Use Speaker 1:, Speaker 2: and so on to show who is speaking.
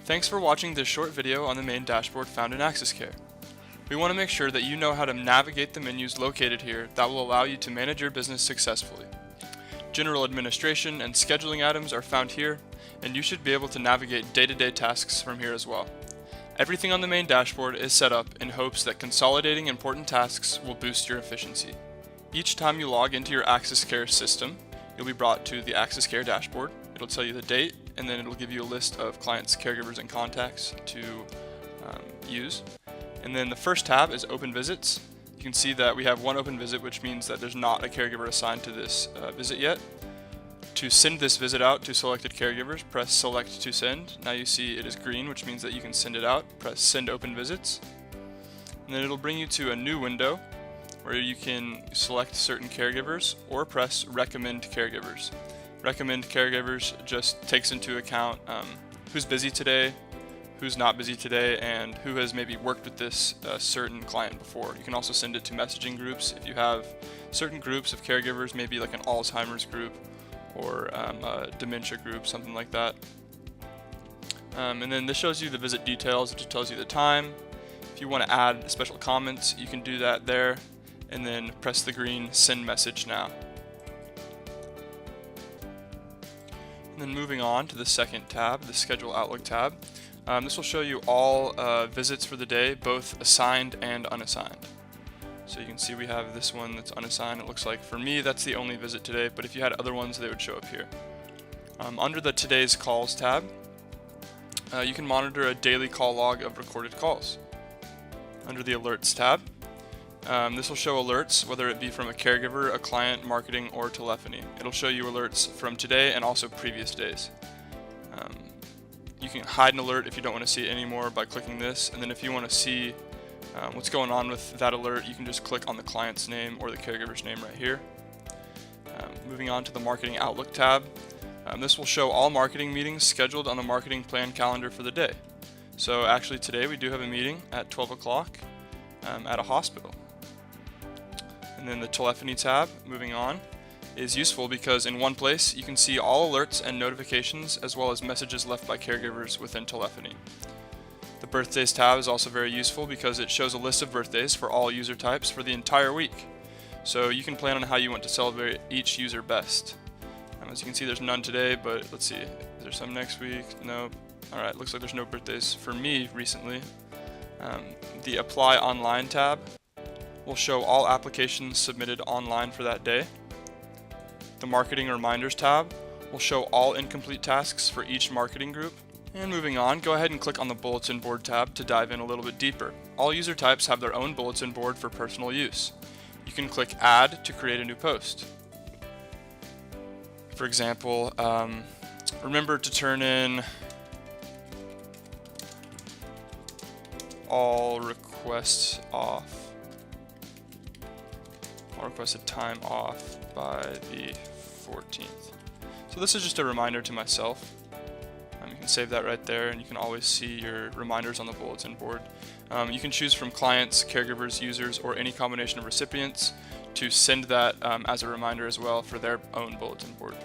Speaker 1: Thanks for watching this short video on the main dashboard found in AxisCare. We want to make sure that you know how to navigate the menus located here that will allow you to manage your business successfully. General administration and scheduling items are found here, and you should be able to navigate day-to-day tasks from here as well. Everything on the main dashboard is set up in hopes that consolidating important tasks will boost your efficiency. Each time you log into your AxisCare system, you'll be brought to the AxisCare Dashboard. It'll tell you the date, and then it'll give you a list of clients, caregivers, and contacts to use. And then the first tab is Open Visits. You can see that we have one open visit, which means that there's not a caregiver assigned to this visit yet. To send this visit out to selected caregivers, press Select to Send. Now you see it is green, which means that you can send it out. Press Send Open Visits. And then it'll bring you to a new window where you can select certain caregivers or press Recommend Caregivers. Recommend Caregivers just takes into account who's busy today, who's not busy today, and who has maybe worked with this certain client before. You can also send it to messaging groups if you have certain groups of caregivers, maybe like an Alzheimer's group or a dementia group, something like that. And then this shows you the visit details, which tells you the time. If you want to add special comments, you can do that there, and then press the green Send Message Now. And then moving on to the second tab, the Schedule Outlook tab. This will show you all visits for the day, both assigned and unassigned. So you can see we have this one that's unassigned. It looks like for me that's the only visit today, but if you had other ones, they would show up here. Under the Today's Calls tab, you can monitor a daily call log of recorded calls. Under the Alerts tab, this will show alerts, whether it be from a caregiver, a client, marketing, or telephony. It'll show you alerts from today and also previous days. You can hide an alert if you don't want to see it anymore by clicking this, and then if you want to see what's going on with that alert, you can just click on the client's name or the caregiver's name right here. Moving on to the Marketing Outlook tab, this will show all marketing meetings scheduled on the marketing plan calendar for the day. So actually today we do have a meeting at 12 o'clock at a hospital. And then the Telephony tab, moving on, is useful because in one place you can see all alerts and notifications as well as messages left by caregivers within telephony. The Birthdays tab is also very useful because it shows a list of birthdays for all user types for the entire week. So you can plan on how you want to celebrate each user best. As you can see, there's none today, but let's see, is there some next week? No. Alright, looks like there's no birthdays for me recently. The Apply Online tab will show all applications submitted online for that day. The Marketing Reminders tab will show all incomplete tasks for each marketing group. And moving on, go ahead and click on the Bulletin Board tab to dive in a little bit deeper. All user types have their own bulletin board for personal use. You can click Add to create a new post. For example, remember to turn in all requests off. All requested time off by the 14th. So this is just a reminder to myself. You can save that right there, and you can always see your reminders on the bulletin board. You can choose from clients, caregivers, users, or any combination of recipients to send that as a reminder as well for their own bulletin board.